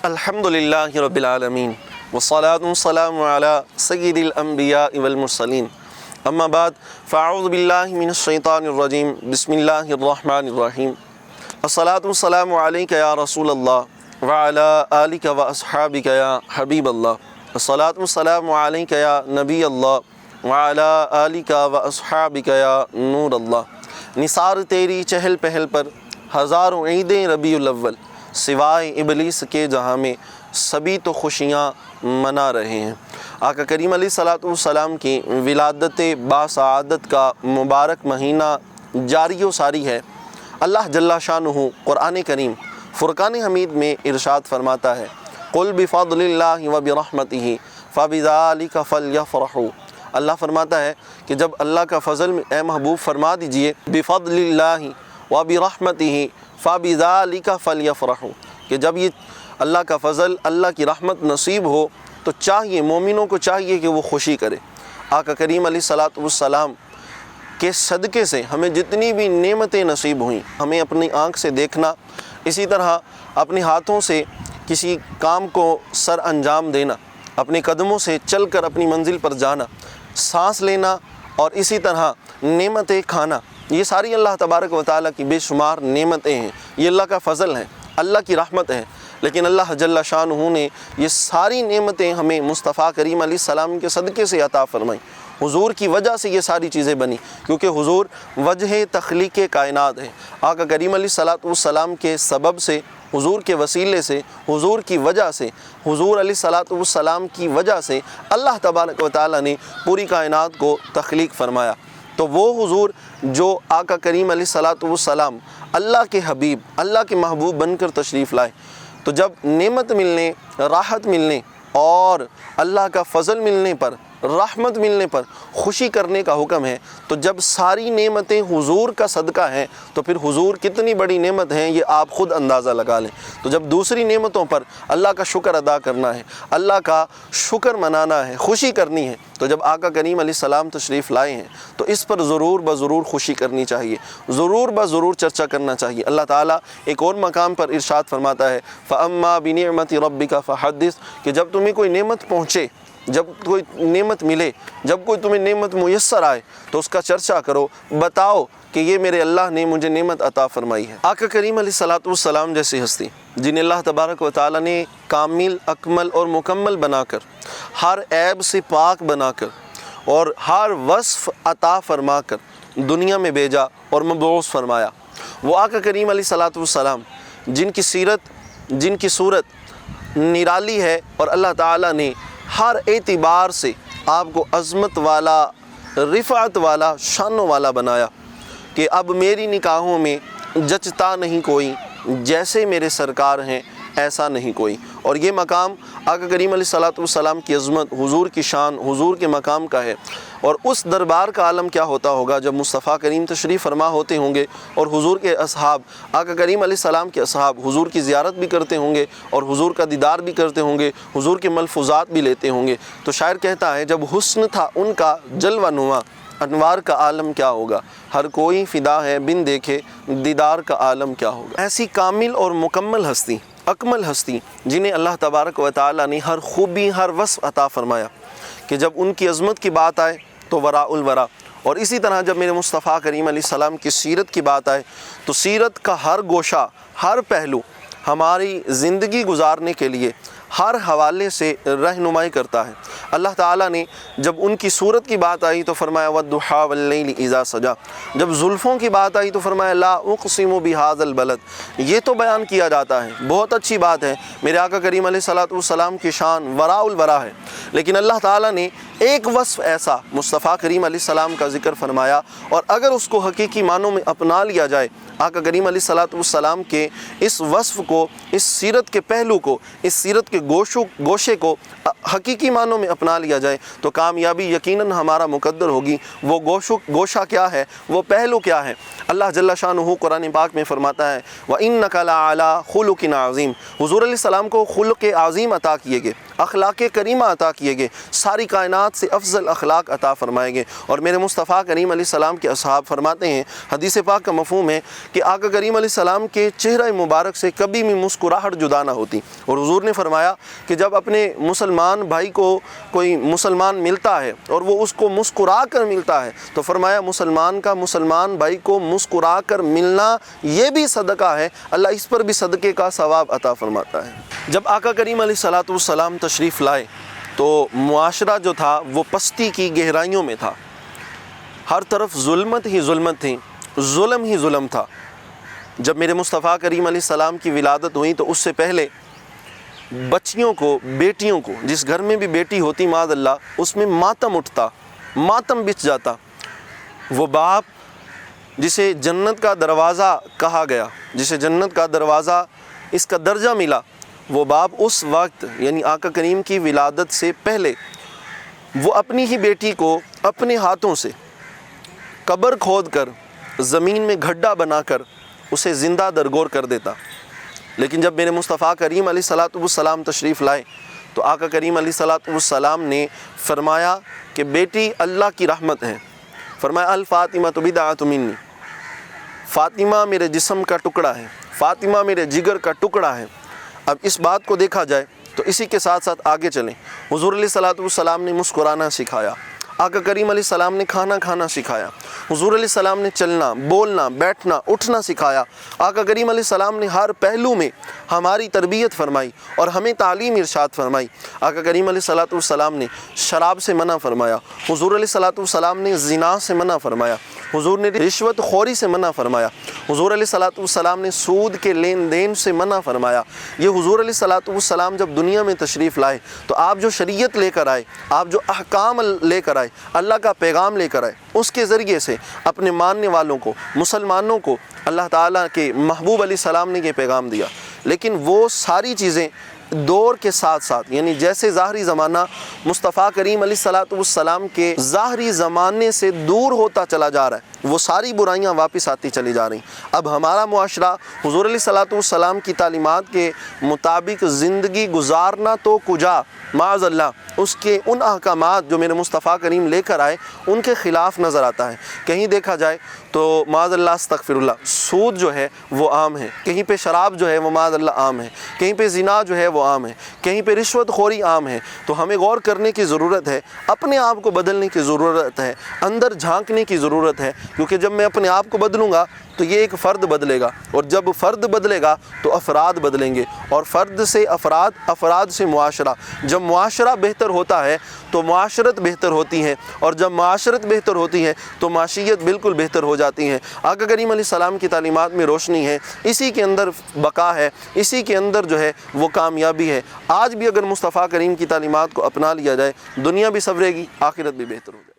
الحمدللہ رب العالمین والصلاة والسلام علی سید الانبیاء والمرسلین اما بعد فاعوذ باللہ من الشیطان الرجیم بسم اللہ الرحمن الرحیم الصلاة والسلام علیک یا رسول اللہ وعلی آلک و اصحابک یا حبیب اللہ الصلاة والسلام علیک یا نبی اللہ وعلی آلک و اصحابک یا نور اللہ۔ نثار تیری چہل پہل پر ہزاروں عیدیں ربیع الاول، سوائے ابلیس کے جہاں میں سبھی تو خوشیاں منا رہے ہیں۔ آقا کریم علیہ الصلوۃ والسلام کی ولادت باسعادت کا مبارک مہینہ جاری و ساری ہے۔ اللہ جل شانہ قرآن کریم فرقان حمید میں ارشاد فرماتا ہے، قل بفضل اللہ وبرحمتہ فبذلک فلیفرحوا۔ اللہ فرماتا ہے کہ جب اللہ کا فضل اے محبوب فرما دیجئے، بفضل اللہ وبرحمتہ فبذلک فلیفرحوا، کہ جب یہ اللہ کا فضل، اللہ کی رحمت نصیب ہو تو چاہیے، مومنوں کو چاہیے کہ وہ خوشی کرے۔ آقا کریم علیہ الصلوۃ والسلام کے صدقے سے ہمیں جتنی بھی نعمتیں نصیب ہوئیں، ہمیں اپنی آنکھ سے دیکھنا، اسی طرح اپنے ہاتھوں سے کسی کام کو سر انجام دینا، اپنے قدموں سے چل کر اپنی منزل پر جانا، سانس لینا اور اسی طرح نعمتیں کھانا، یہ ساری اللہ تبارک و تعالیٰ کی بے شمار نعمتیں ہیں، یہ اللہ کا فضل ہے، اللہ کی رحمت ہے۔ لیکن اللہ جل شانہ نے یہ ساری نعمتیں ہمیں مصطفیٰ کریم علیہ السلام کے صدقے سے عطا فرمائیں۔ حضور کی وجہ سے یہ ساری چیزیں بنی، کیونکہ حضور وجہ تخلیق کائنات ہے۔ آقا کریم علیہ الصلوۃ والسلام کے سبب سے، حضور کے وسیلے سے، حضور کی وجہ سے، حضور علیہ الصلوۃ والسلام کی وجہ سے اللہ تبارک و تعالیٰ نے پوری کائنات کو تخلیق فرمایا۔ تو وہ حضور جو آقا کریم علیہ الصلوۃ والسلام اللہ کے حبیب، اللہ کے محبوب بن کر تشریف لائے، تو جب نعمت ملنے، راحت ملنے اور اللہ کا فضل ملنے پر، رحمت ملنے پر خوشی کرنے کا حکم ہے، تو جب ساری نعمتیں حضور کا صدقہ ہیں تو پھر حضور کتنی بڑی نعمت ہیں یہ آپ خود اندازہ لگا لیں۔ تو جب دوسری نعمتوں پر اللہ کا شکر ادا کرنا ہے، اللہ کا شکر منانا ہے، خوشی کرنی ہے، تو جب آقا کریم علیہ السلام تشریف لائے ہیں تو اس پر ضرور بضرور خوشی کرنی چاہیے، ضرور بضرور چرچا کرنا چاہیے۔ اللہ تعالیٰ ایک اور مقام پر ارشاد فرماتا ہے، فَأَمَّا بِنِعْمَةِ رَبِّكَ فَحَدِّثْ، کہ جب تمہیں کوئی نعمت پہنچے، جب کوئی نعمت ملے، جب کوئی تمہیں نعمت میسر آئے تو اس کا چرچا کرو، بتاؤ کہ یہ میرے اللہ نے مجھے نعمت عطا فرمائی ہے۔ آقا کریم علیہ الصلوۃ والسلام جیسی ہستی جنہیں اللہ تبارک و تعالیٰ نے کامل، اکمل اور مکمل بنا کر، ہر عیب سے پاک بنا کر اور ہر وصف عطا فرما کر دنیا میں بھیجا اور مبعوث فرمایا، وہ آقا کریم علیہ الصلوۃ والسلام جن کی سیرت، جن کی صورت نرالی ہے، اور اللہ تعالیٰ نے ہر اعتبار سے آپ کو عظمت والا، رفعت والا، شانوں والا بنایا کہ اب میری نگاہوں میں جچتا نہیں کوئی، جیسے میرے سرکار ہیں ایسا نہیں کوئی۔ اور یہ مقام آقا کریم علیہ الصلوۃ والسلام کی عظمت، حضور کی شان، حضور کے مقام کا ہے۔ اور اس دربار کا عالم کیا ہوتا ہوگا جب مصطفیٰ کریم تشریف فرما ہوتے ہوں گے اور حضور کے اصحاب، آقا کریم علیہ السلام کے اصحاب حضور کی زیارت بھی کرتے ہوں گے اور حضور کا دیدار بھی کرتے ہوں گے، حضور کے ملفوظات بھی لیتے ہوں گے۔ تو شاعر کہتا ہے، جب حسن تھا ان کا جلوہ نما، انوار کا عالم کیا ہوگا، ہر کوئی فدا ہے بن دیکھے دیدار کا عالم کیا ہوگا۔ ایسی کامل اور مکمل ہستی، اکمل ہستی جنہیں اللہ تبارک و تعالیٰ نے ہر خوبی، ہر وصف عطا فرمایا، کہ جب ان کی عظمت کی بات آئے تو وراء الورا، اور اسی طرح جب میرے مصطفیٰ کریم علیہ السلام کی سیرت کی بات آئے تو سیرت کا ہر گوشہ، ہر پہلو ہماری زندگی گزارنے کے لیے ہر حوالے سے رہنمائی کرتا ہے۔ اللہ تعالیٰ نے جب ان کی صورت کی بات آئی تو فرمایا وَالضُّحَىٰ وَاللَّيْلِ إِذَا سَجَىٰ، جب زلفوں کی بات آئی تو فرمایا لا اقسم بہذا البلد، یہ تو بیان کیا جاتا ہے، بہت اچھی بات ہے، میرے آقا کریم علیہ الصلوۃ والسلام کی شان وراء الورا ہے، لیکن اللہ تعالیٰ نے ایک وصف ایسا مصطفیٰ کریم علیہ السلام کا ذکر فرمایا، اور اگر اس کو حقیقی معنوں میں اپنا لیا جائے، آقا کریم علیہ الصلوۃ والسلام کے اس وصف کو، اس سیرت کے پہلو کو، اس سیرت کے گوشے کو حقیقی معنوں میں اپنا لیا جائے تو کامیابی یقیناً ہمارا مقدر ہوگی۔ وہ گوشہ کیا ہے، وہ پہلو کیا ہے؟ اللہ جل شانہ قرآن پاک میں فرماتا ہے وَإِنَّكَ لَعَلَىٰ خُلُقٍ عَظِيمٍ، حضور علیہ السلام کو خلق عظیم عطا کیے گئے۔ اخلاق کریمہ عطا کیے گئے، ساری کائنات سے افضل اخلاق عطا فرمائے گئے۔ اور میرے مصطفیٰ کریم علیہ السلام کے اصحاب فرماتے ہیں، حدیث پاک کا مفہوم ہے کہ آقا کریم علیہ السلام کے چہرہ مبارک سے کبھی بھی مسکراہٹ جدا نہ ہوتی۔ اور حضور نے فرمایا کہ جب اپنے مسلمان بھائی کو کوئی مسلمان ملتا ہے اور وہ اس کو مسکرا کر ملتا ہے تو فرمایا مسلمان کا مسلمان بھائی کو مسکرا کر ملنا یہ بھی صدقہ ہے، اللہ اس پر بھی صدقے کا ثواب عطا فرماتا ہے۔ جب آقا کریم علیہ السلام تشریف لائے تو معاشرہ جو تھا وہ پستی کی گہرائیوں میں تھا، ہر طرف ظلمت ہی ظلمت تھی، ظلم ہی ظلم تھا۔ جب میرے مصطفیٰ کریم علیہ السلام کی ولادت ہوئی تو اس سے پہلے بچیوں کو، بیٹیوں کو، جس گھر میں بھی بیٹی ہوتی معاذ اللہ، اس میں ماتم اٹھتا، ماتم بچھ جاتا۔ وہ باپ جسے جنت کا دروازہ کہا گیا، جسے جنت کا دروازہ اس کا درجہ ملا، وہ باپ اس وقت یعنی آقا کریم کی ولادت سے پہلے وہ اپنی ہی بیٹی کو اپنے ہاتھوں سے قبر کھود کر زمین میں گھڈا بنا کر اسے زندہ درگور کر دیتا۔ لیکن جب میرے مصطفیٰ کریم علیہ السلام تشریف لائے تو آقا کریم علیہ السلام نے فرمایا کہ بیٹی اللہ کی رحمت ہے۔ فرمایا الفاطمہ بضعۃ منی، فاطمہ میرے جسم کا ٹکڑا ہے، فاطمہ میرے جگر کا ٹکڑا ہے۔ اب اس بات کو دیکھا جائے تو اسی کے ساتھ ساتھ آگے چلیں۔ حضور علیہ السلام نے مسکرانا سکھایا، آقا کریم علیہ السلام نے کھانا کھانا سکھایا، حضور علیہ السلام نے چلنا، بولنا، بیٹھنا، اٹھنا سکھایا۔ آقا کریم علیہ السلام نے ہر پہلو میں ہماری تربیت فرمائی اور ہمیں تعلیم ارشاد فرمائی۔ آقا کریم علیہ السلام نے شراب سے منع فرمایا، حضور علیہ السلام نے زنا سے منع فرمایا، حضور نے رشوت خوری سے منع فرمایا، حضور علیہ السلام نے سود کے لین دین سے منع فرمایا۔ یہ حضور علیہ السلام جب دنیا میں تشریف لائے تو آپ جو شریعت لے کر آئے، آپ جو احکام لے کر آئے، اللہ کا پیغام لے کر آئے، اس کے ذریعے سے اپنے ماننے والوں کو، مسلمانوں کو اللہ تعالیٰ کے محبوب علیہ السلام نے یہ پیغام دیا۔ لیکن وہ ساری چیزیں دور کے ساتھ ساتھ، یعنی جیسے ظاہری زمانہ مصطفیٰ کریم علیہ السلام کے ظاہری زمانے سے دور ہوتا چلا جا رہا ہے، وہ ساری برائیاں واپس آتی چلی جا رہی ہیں۔ اب ہمارا معاشرہ حضور علیہ السلام کی تعلیمات کے مطابق زندگی گزارنا تو کجا، معاذ اللہ اس کے ان احکامات جو میرے مصطفیٰ کریم لے کر آئے ان کے خلاف نظر آتا ہے۔ کہیں دیکھا جائے تو معاذ اللہ استغفر اللہ سود جو ہے وہ عام ہے، کہیں پہ شراب جو ہے وہ معاذ اللہ عام ہے، کہیں پہ زنا جو ہے وہ عام ہے، کہیں پہ رشوت خوری عام ہے۔ تو ہمیں غور کرنے کی ضرورت ہے، اپنے آپ کو بدلنے کی ضرورت ہے، اندر جھانکنے کی ضرورت ہے، کیونکہ جب میں اپنے آپ کو بدلوں گا تو یہ ایک فرد بدلے گا، اور جب فرد بدلے گا تو افراد بدلیں گے، اور فرد سے افراد، افراد سے معاشرہ۔ جب معاشرہ بہتر ہوتا ہے تو معاشرت بہتر ہوتی ہے، اور جب معاشرت بہتر ہوتی ہے تو معاشیت بالکل بہتر ہو جاتی ہے۔ آقا کریم علیہ السلام کی تعلیمات میں روشنی ہے، اسی کے اندر بقا ہے، اسی کے اندر جو ہے وہ کامیابی ہے۔ آج بھی اگر مصطفیٰ کریم کی تعلیمات کو اپنا لیا جائے، دنیا بھی سنورے گی، آخرت بھی بہتر ہو جائے۔